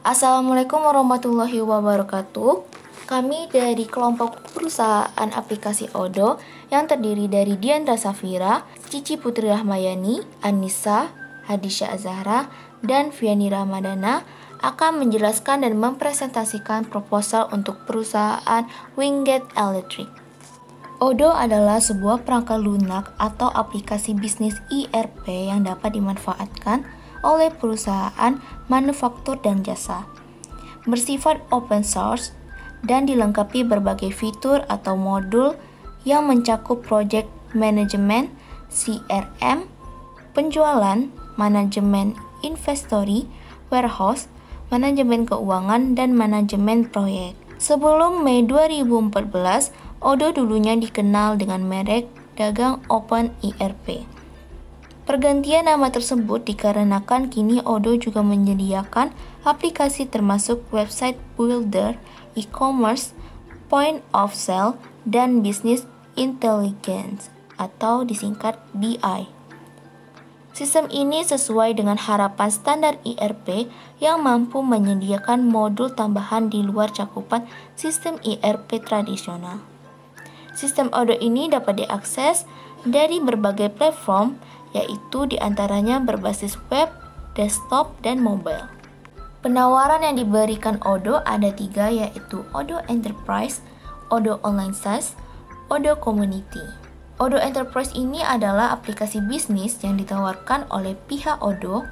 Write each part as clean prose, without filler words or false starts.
Assalamualaikum warahmatullahi wabarakatuh. Kami dari kelompok perusahaan aplikasi Odo yang terdiri dari Diandra Safira, Cici Putri Rahmayani, Anissa, Hadisha Azahra, dan Viani Ramadana akan menjelaskan dan mempresentasikan proposal untuk perusahaan Wingate Electric. Odo adalah sebuah perangkat lunak atau aplikasi bisnis ERP yang dapat dimanfaatkan oleh perusahaan manufaktur dan jasa. Bersifat open source dan dilengkapi berbagai fitur atau modul yang mencakup project management, CRM, penjualan, manajemen inventory, warehouse, manajemen keuangan, dan manajemen proyek. Sebelum Mei 2014, Odo dulunya dikenal dengan merek dagang Open ERP. Pergantian nama tersebut dikarenakan kini Odo juga menyediakan aplikasi termasuk website builder, e-commerce, point of sale, dan business intelligence atau disingkat BI. Sistem ini sesuai dengan harapan standar ERP yang mampu menyediakan modul tambahan di luar cakupan sistem ERP tradisional. Sistem Odo ini dapat diakses dari berbagai platform, yaitu diantaranya berbasis web, desktop, dan mobile. Penawaran yang diberikan Odo ada 3, yaitu Odo Enterprise, Odo Online SaaS, Odo Community. Odo Enterprise ini adalah aplikasi bisnis yang ditawarkan oleh pihak Odo,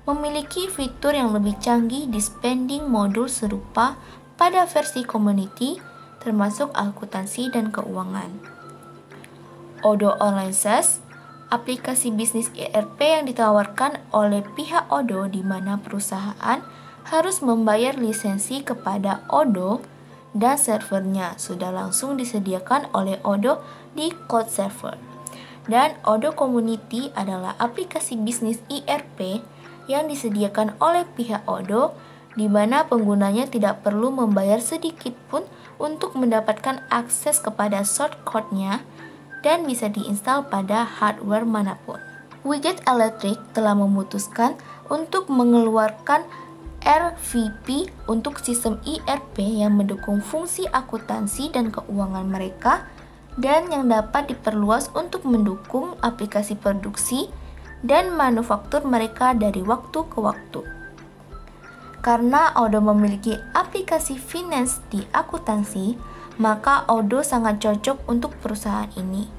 memiliki fitur yang lebih canggih di spending modul serupa pada versi Community, termasuk akuntansi dan keuangan. Odo Online SaaS, aplikasi bisnis ERP yang ditawarkan oleh pihak Odo di mana perusahaan harus membayar lisensi kepada Odo dan servernya sudah langsung disediakan oleh Odo di cloud server. Dan Odo Community adalah aplikasi bisnis ERP yang disediakan oleh pihak Odo di mana penggunanya tidak perlu membayar sedikit pun untuk mendapatkan akses kepada shortcut-nya dan bisa diinstal pada hardware manapun. Wingate Electric telah memutuskan untuk mengeluarkan RVP untuk sistem ERP yang mendukung fungsi akuntansi dan keuangan mereka dan yang dapat diperluas untuk mendukung aplikasi produksi dan manufaktur mereka dari waktu ke waktu. Karena Odo memiliki aplikasi finance di akuntansi, maka Odo sangat cocok untuk perusahaan ini.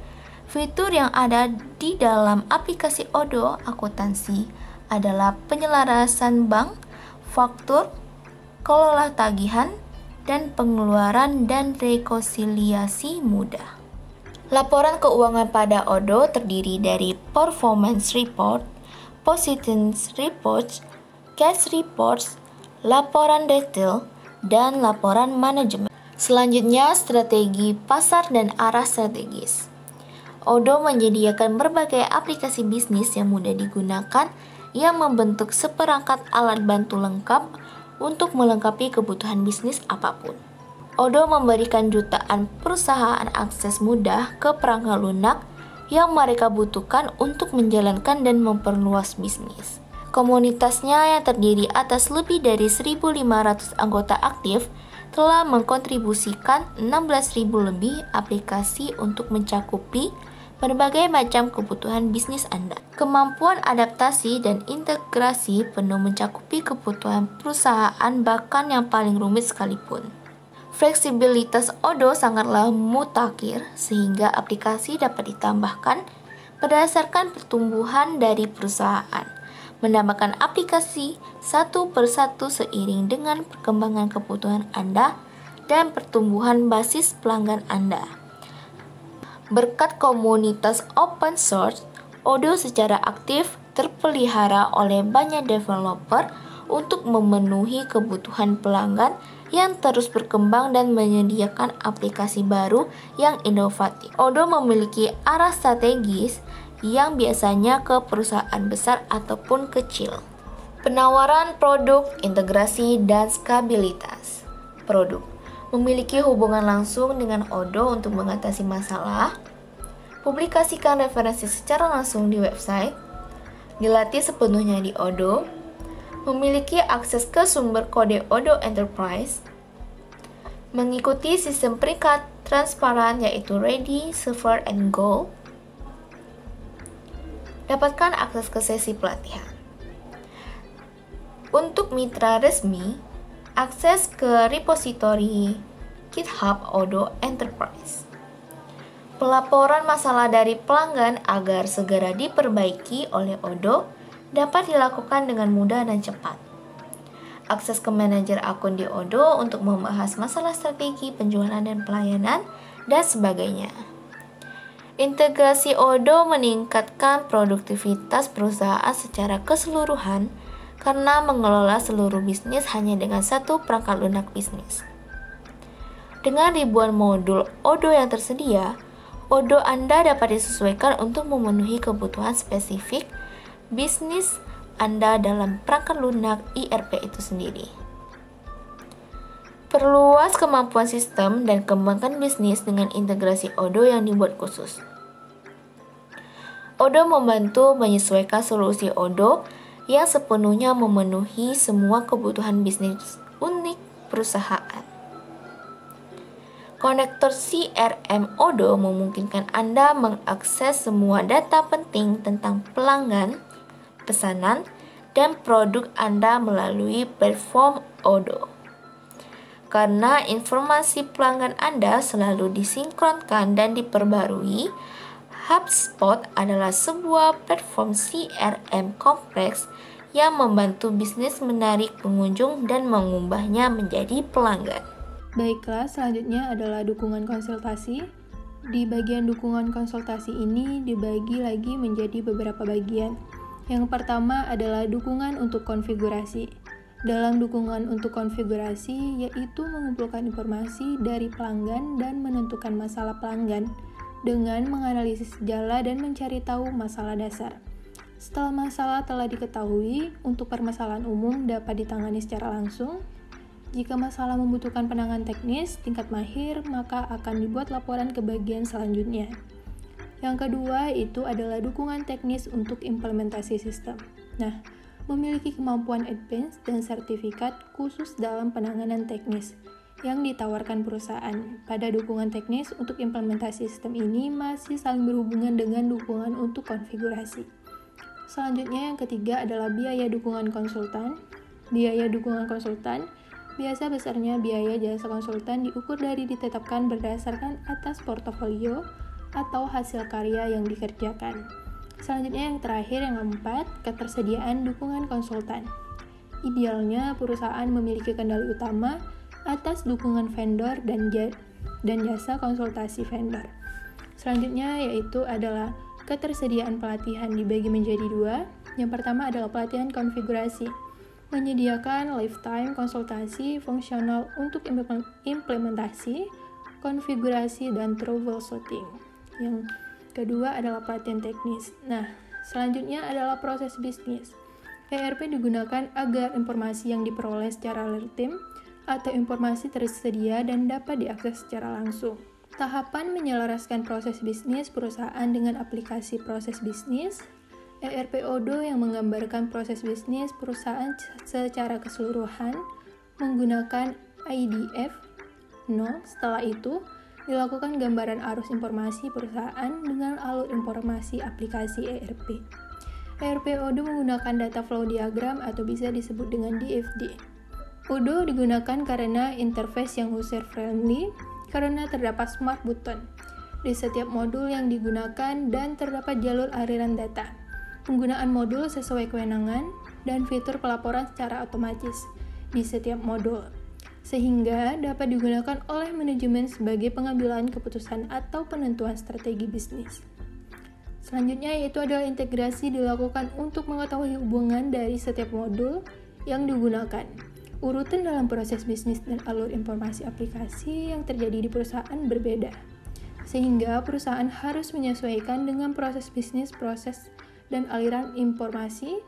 Fitur yang ada di dalam aplikasi Odo akuntansi adalah penyelarasan bank, faktur, kelola tagihan, dan pengeluaran dan rekonsiliasi mudah. Laporan keuangan pada Odo terdiri dari performance report, position reports, cash reports, laporan detail, dan laporan manajemen. Selanjutnya, strategi pasar dan arah strategis. Odo menyediakan berbagai aplikasi bisnis yang mudah digunakan yang membentuk seperangkat alat bantu lengkap untuk melengkapi kebutuhan bisnis apapun. Odo memberikan jutaan perusahaan akses mudah ke perangkat lunak yang mereka butuhkan untuk menjalankan dan memperluas bisnis. Komunitasnya yang terdiri atas lebih dari 1.500 anggota aktif telah mengkontribusikan 16.000 lebih aplikasi untuk mencakupi berbagai macam kebutuhan bisnis Anda. Kemampuan adaptasi dan integrasi penuh mencakupi kebutuhan perusahaan bahkan yang paling rumit sekalipun. Fleksibilitas Odo sangatlah mutakhir sehingga aplikasi dapat ditambahkan berdasarkan pertumbuhan dari perusahaan, menambahkan aplikasi satu persatu seiring dengan perkembangan kebutuhan Anda dan pertumbuhan basis pelanggan Anda. Berkat komunitas open source, Odo secara aktif terpelihara oleh banyak developer untuk memenuhi kebutuhan pelanggan yang terus berkembang dan menyediakan aplikasi baru yang inovatif. Odo memiliki arah strategis yang biasanya ke perusahaan besar ataupun kecil. Penawaran produk, integrasi, dan skabilitas. Produk memiliki hubungan langsung dengan Odo untuk mengatasi masalah, publikasikan referensi secara langsung di website, dilatih sepenuhnya di Odo, memiliki akses ke sumber kode Odoo Enterprise, mengikuti sistem peringkat transparan yaitu Ready, Server, and Go, dapatkan akses ke sesi pelatihan. Untuk mitra resmi, akses ke repositori GitHub Odoo Enterprise. Pelaporan masalah dari pelanggan agar segera diperbaiki oleh Odoo dapat dilakukan dengan mudah dan cepat. Akses ke manajer akun di Odoo untuk membahas masalah strategi penjualan dan pelayanan, dan sebagainya. Integrasi Odoo meningkatkan produktivitas perusahaan secara keseluruhan karena mengelola seluruh bisnis hanya dengan satu perangkat lunak bisnis. Dengan ribuan modul Odoo yang tersedia, Odoo Anda dapat disesuaikan untuk memenuhi kebutuhan spesifik bisnis Anda dalam perangkat lunak ERP itu sendiri. Perluas kemampuan sistem dan kembangkan bisnis dengan integrasi Odoo yang dibuat khusus. Odoo membantu menyesuaikan solusi Odoo yang sepenuhnya memenuhi semua kebutuhan bisnis unik perusahaan. Konektor CRM Odoo memungkinkan Anda mengakses semua data penting tentang pelanggan, pesanan, dan produk Anda melalui platform Odoo. Karena informasi pelanggan Anda selalu disinkronkan dan diperbarui, HubSpot adalah sebuah platform CRM kompleks yang membantu bisnis menarik pengunjung dan mengubahnya menjadi pelanggan. Baiklah, selanjutnya adalah dukungan konsultasi. Di bagian dukungan konsultasi ini dibagi lagi menjadi beberapa bagian. Yang pertama adalah dukungan untuk konfigurasi. Dalam dukungan untuk konfigurasi, yaitu mengumpulkan informasi dari pelanggan dan menentukan masalah pelanggan dengan menganalisis gejala dan mencari tahu masalah dasar. Setelah masalah telah diketahui, untuk permasalahan umum dapat ditangani secara langsung. Jika masalah membutuhkan penanganan teknis tingkat mahir, maka akan dibuat laporan ke bagian selanjutnya. Yang kedua itu adalah dukungan teknis untuk implementasi sistem. Nah, memiliki kemampuan advance dan sertifikat khusus dalam penanganan teknis yang ditawarkan perusahaan. Pada dukungan teknis untuk implementasi sistem ini masih saling berhubungan dengan dukungan untuk konfigurasi. Selanjutnya yang ketiga adalah biaya dukungan konsultan. Biaya dukungan konsultan biasa besarnya biaya jasa konsultan diukur dari ditetapkan berdasarkan atas portofolio atau hasil karya yang dikerjakan. Selanjutnya yang terakhir, yang keempat, ketersediaan dukungan konsultan. Idealnya perusahaan memiliki kendali utama atas dukungan vendor dan jasa konsultasi vendor. Selanjutnya yaitu adalah ketersediaan pelatihan dibagi menjadi dua. Yang pertama adalah pelatihan konfigurasi, menyediakan lifetime konsultasi fungsional untuk implementasi, konfigurasi, dan troubleshooting. Yang kedua adalah pelatihan teknis. Nah, selanjutnya adalah proses bisnis. ERP digunakan agar informasi yang diperoleh secara real time atau informasi tersedia dan dapat diakses secara langsung. Tahapan menyelaraskan proses bisnis perusahaan dengan aplikasi proses bisnis. ERP Odoo yang menggambarkan proses bisnis perusahaan secara keseluruhan menggunakan IDF 0. Setelah itu, dilakukan gambaran arus informasi perusahaan dengan alur informasi aplikasi ERP. ERP Odoo menggunakan data flow diagram atau bisa disebut dengan DFD. Odoo digunakan karena interface yang user friendly, karena terdapat smart button di setiap modul yang digunakan dan terdapat jalur aliran data, penggunaan modul sesuai kewenangan, dan fitur pelaporan secara otomatis di setiap modul, sehingga dapat digunakan oleh manajemen sebagai pengambilan keputusan atau penentuan strategi bisnis. Selanjutnya yaitu adalah integrasi dilakukan untuk mengetahui hubungan dari setiap modul yang digunakan, urutan dalam proses bisnis dan alur informasi aplikasi yang terjadi di perusahaan berbeda, sehingga perusahaan harus menyesuaikan dengan proses bisnis, proses, dan aliran informasi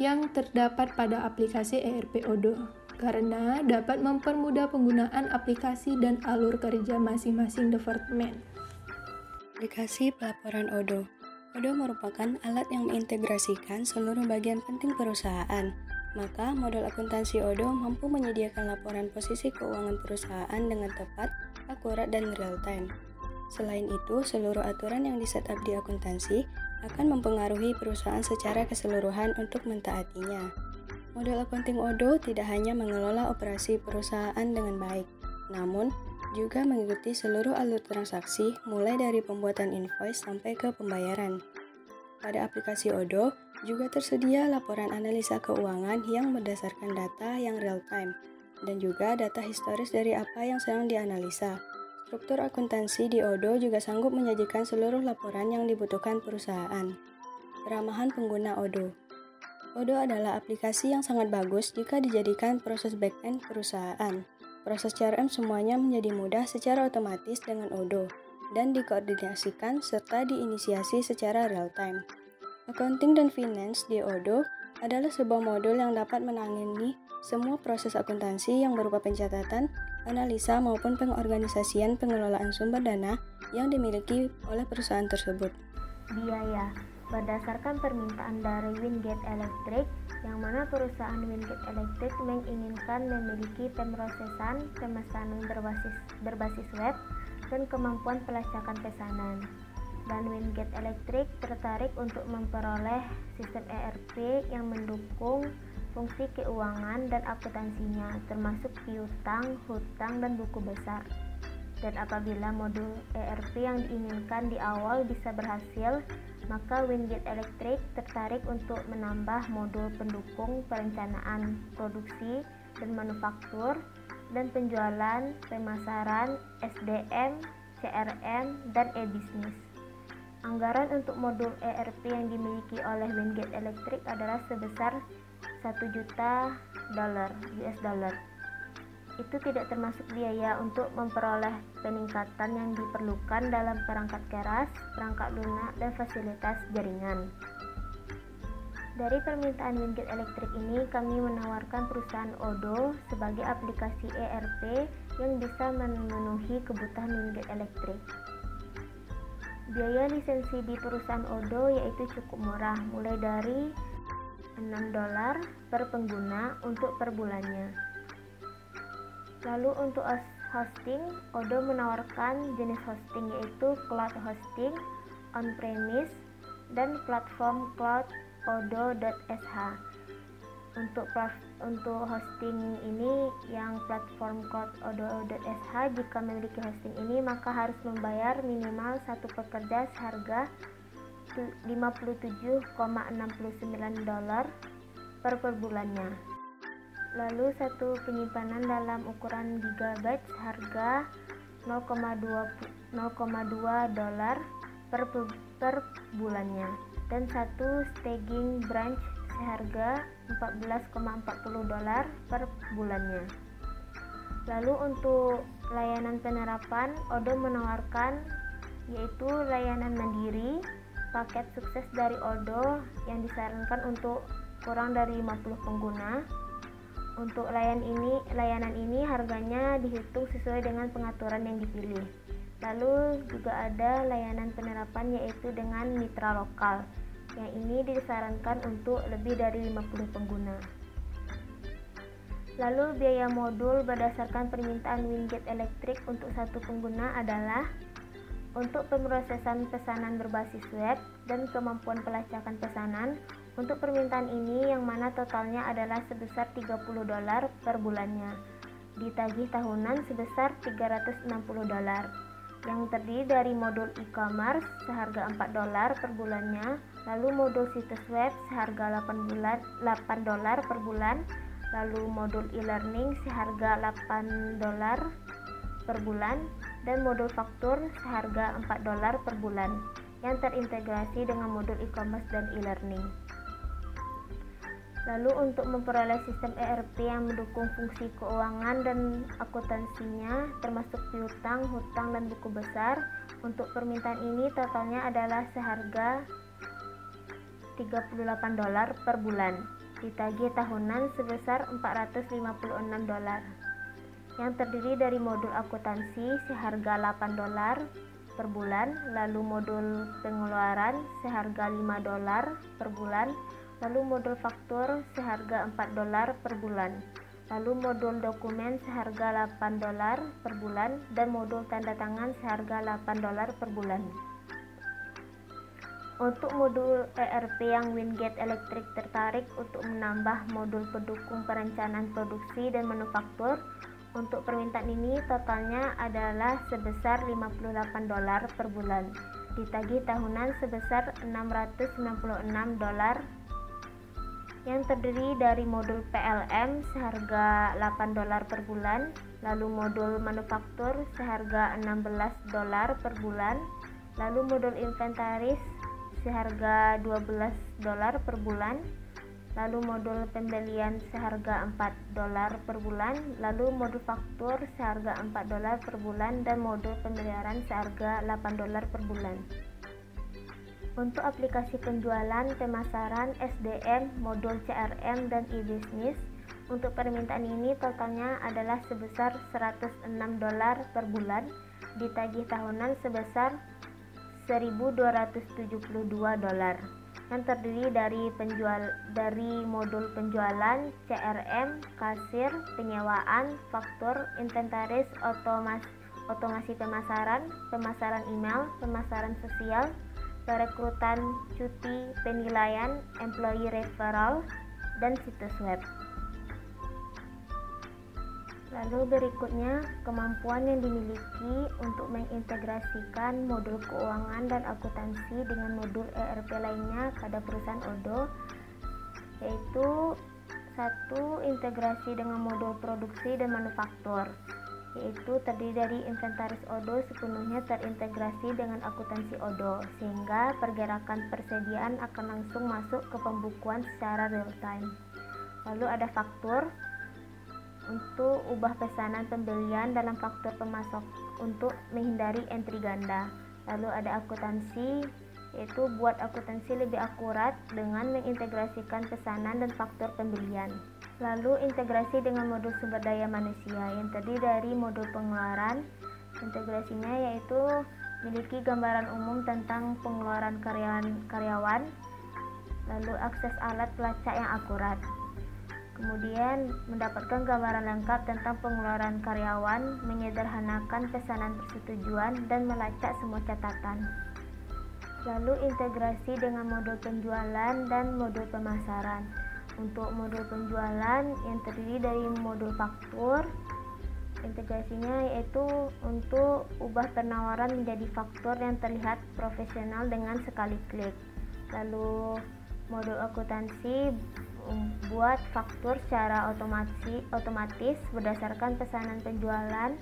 yang terdapat pada aplikasi ERP Odoo, karena dapat mempermudah penggunaan aplikasi dan alur kerja masing-masing departemen. Aplikasi pelaporan Odoo. Odoo merupakan alat yang mengintegrasikan seluruh bagian penting perusahaan, Maka, modul akuntansi ODO mampu menyediakan laporan posisi keuangan perusahaan dengan tepat, akurat, dan real time. Selain itu, seluruh aturan yang disetup di akuntansi akan mempengaruhi perusahaan secara keseluruhan untuk mentaatinya. Modul accounting ODO tidak hanya mengelola operasi perusahaan dengan baik, namun juga mengikuti seluruh alur transaksi mulai dari pembuatan invoice sampai ke pembayaran. Pada aplikasi ODO, juga tersedia laporan analisa keuangan yang berdasarkan data yang real time, dan juga data historis dari apa yang sedang dianalisa. Struktur akuntansi di ODO juga sanggup menyajikan seluruh laporan yang dibutuhkan perusahaan. Keramahan pengguna ODO. ODO adalah aplikasi yang sangat bagus jika dijadikan proses back-end perusahaan. Proses CRM semuanya menjadi mudah secara otomatis dengan ODO, dan dikoordinasikan serta diinisiasi secara real time. Accounting dan Finance di ODO adalah sebuah modul yang dapat menangani semua proses akuntansi yang berupa pencatatan, analisa maupun pengorganisasian pengelolaan sumber dana yang dimiliki oleh perusahaan tersebut. Biaya berdasarkan permintaan dari Wingate Electric, yang mana perusahaan Wingate Electric menginginkan memiliki pemrosesan pemesanan berbasis web dan kemampuan pelacakan pesanan. Dan Wingate Electric tertarik untuk memperoleh sistem ERP yang mendukung fungsi keuangan dan akuntansinya, termasuk piutang, hutang, dan buku besar. Dan apabila modul ERP yang diinginkan di awal bisa berhasil, maka Wingate Electric tertarik untuk menambah modul pendukung perencanaan, produksi, dan manufaktur, dan penjualan, pemasaran, SDM, CRM, dan e-bisnis. Anggaran untuk modul ERP yang dimiliki oleh Wingate Electric adalah sebesar $1 juta US dollar. Itu tidak termasuk biaya untuk memperoleh peningkatan yang diperlukan dalam perangkat keras, perangkat lunak, dan fasilitas jaringan. Dari permintaan Wingate Electric ini, kami menawarkan perusahaan ODO sebagai aplikasi ERP yang bisa memenuhi kebutuhan Wingate Electric. Biaya lisensi di perusahaan ODO yaitu cukup murah, mulai dari $6 per pengguna untuk per bulannya. Lalu untuk hosting, ODO menawarkan jenis hosting yaitu cloud hosting, on-premise, dan platform cloud odo.sh. Untuk hosting ini yang platform cloud odo.sh, jika memiliki hosting ini maka harus membayar minimal satu pekerja seharga $57,69 per bulannya. Lalu satu penyimpanan dalam ukuran gigabyte seharga $0,2 per bulannya, dan satu staging branch seharga $14,40 per bulannya. Lalu untuk layanan penerapan, ODO menawarkan yaitu layanan mandiri, paket sukses dari ODO yang disarankan untuk kurang dari 50 pengguna. Untuk layanan ini harganya dihitung sesuai dengan pengaturan yang dipilih. Lalu juga ada layanan penerapan yaitu dengan mitra lokal, yang ini disarankan untuk lebih dari 50 pengguna. Lalu biaya modul berdasarkan permintaan Wingate Electric untuk satu pengguna adalah untuk pemrosesan pesanan berbasis web dan kemampuan pelacakan pesanan. Untuk permintaan ini yang mana totalnya adalah sebesar $30 per bulannya, ditagih tahunan sebesar $360, yang terdiri dari modul e-commerce seharga $4 per bulannya, lalu modul situs web seharga $8 per bulan, lalu modul e-learning seharga $8 per bulan, dan modul faktur seharga $4 per bulan yang terintegrasi dengan modul e-commerce dan e-learning. Lalu untuk memperoleh sistem ERP yang mendukung fungsi keuangan dan akuntansinya termasuk piutang, hutang, dan buku besar, untuk permintaan ini totalnya adalah seharga $38 per bulan, ditagih tahunan sebesar $456, yang terdiri dari modul akuntansi seharga $8 per bulan, lalu modul pengeluaran seharga $5 per bulan, lalu modul faktur seharga $4 per bulan, lalu modul dokumen seharga $8 per bulan, dan modul tanda tangan seharga $8 per bulan. Untuk modul ERP yang Wingate Electric tertarik untuk menambah modul pendukung perencanaan produksi dan manufaktur, untuk permintaan ini totalnya adalah sebesar $58 per bulan, ditagih tahunan sebesar $696, yang terdiri dari modul PLM seharga $8 per bulan, lalu modul manufaktur seharga $16 per bulan, lalu modul inventaris seharga $12 per bulan, lalu modul pembelian seharga $4 per bulan, lalu modul faktur seharga $4 per bulan, dan modul pemeliharaan seharga $8 per bulan. Untuk aplikasi penjualan, pemasaran, SDM, modul CRM, dan e-business, untuk permintaan ini totalnya adalah sebesar $106 per bulan, ditagih tahunan sebesar $1.272, yang terdiri dari modul penjualan, CRM, kasir, penyewaan, faktur, inventaris, otomasi pemasaran, pemasaran email, pemasaran sosial, perekrutan, cuti, penilaian, employee referral, dan situs web. Lalu berikutnya, kemampuan yang dimiliki untuk mengintegrasikan modul keuangan dan akuntansi dengan modul ERP lainnya pada perusahaan Odoo, yaitu 1. Integrasi dengan modul produksi dan manufaktur, yaitu terdiri dari inventaris Odoo sepenuhnya terintegrasi dengan akuntansi Odoo, sehingga pergerakan persediaan akan langsung masuk ke pembukuan secara real time. Lalu ada faktur, untuk ubah pesanan pembelian dalam faktur pemasok untuk menghindari entry ganda. Lalu ada akuntansi, yaitu buat akuntansi lebih akurat dengan mengintegrasikan pesanan dan faktur pembelian. Lalu integrasi dengan modul sumber daya manusia yang terdiri dari modul pengeluaran. Integrasinya yaitu memiliki gambaran umum tentang pengeluaran karyawan, lalu akses alat pelacak yang akurat. Kemudian mendapatkan gambaran lengkap tentang pengeluaran karyawan, menyederhanakan pesanan persetujuan, dan melacak semua catatan. Lalu integrasi dengan modul penjualan dan modul pemasaran. Untuk modul penjualan yang terdiri dari modul faktur, integrasinya yaitu untuk ubah penawaran menjadi faktur yang terlihat profesional dengan sekali klik. Lalu modul akuntansi buat faktur secara otomatis berdasarkan pesanan penjualan,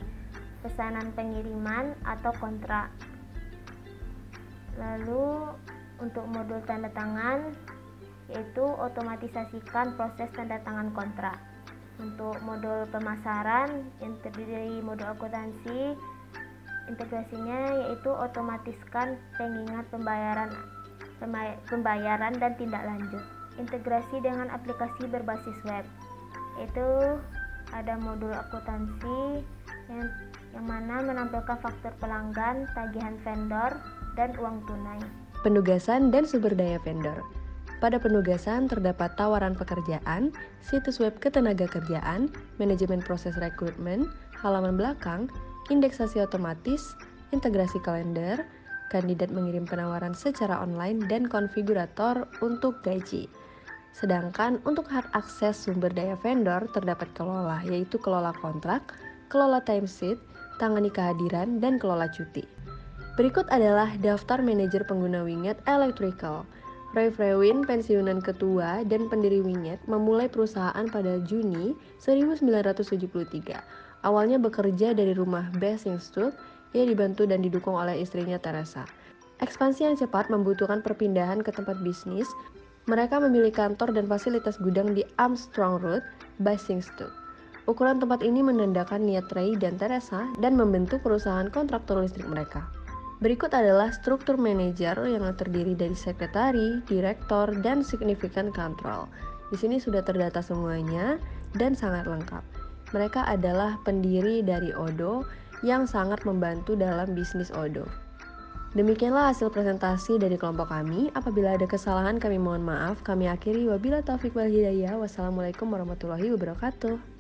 pesanan pengiriman, atau kontrak. Lalu untuk modul tanda tangan, yaitu otomatisasikan proses tanda tangan kontrak. Untuk modul pemasaran yang terdiri dari modul akuntansi, integrasinya yaitu otomatiskan pengingat pembayaran dan tindak lanjut. Integrasi dengan aplikasi berbasis web, yaitu ada modul akuntansi yang mana menampilkan faktur pelanggan, tagihan vendor, dan uang tunai. Penugasan dan sumber daya vendor. Pada penugasan terdapat tawaran pekerjaan, situs web ketenagakerjaan, manajemen proses rekrutmen, halaman belakang, indeksasi otomatis, integrasi kalender, kandidat mengirim penawaran secara online, dan konfigurator untuk gaji. Sedangkan untuk hak akses sumber daya vendor terdapat kelola, yaitu kelola kontrak, kelola timesheet, tangani kehadiran, dan kelola cuti. Berikut adalah daftar manajer pengguna Wingate Electrical. Ray Frewin, pensiunan ketua dan pendiri Wingate, memulai perusahaan pada Juni 1973. Awalnya bekerja dari rumah Basingstoke, ia dibantu dan didukung oleh istrinya Teresa. Ekspansi yang cepat membutuhkan perpindahan ke tempat bisnis. Mereka memilih kantor dan fasilitas gudang di Armstrong Road, Basingstoke. Ukuran tempat ini menandakan niat Ray dan Teresa dan membentuk perusahaan kontraktor listrik mereka. Berikut adalah struktur manajer yang terdiri dari sekretari, direktur, dan significant control. Di sini sudah terdata semuanya dan sangat lengkap. Mereka adalah pendiri dari Odoo yang sangat membantu dalam bisnis Odoo. Demikianlah hasil presentasi dari kelompok kami. Apabila ada kesalahan kami mohon maaf. Kami akhiri, wabila taufiq wal hidayah. Wassalamualaikum warahmatullahi wabarakatuh.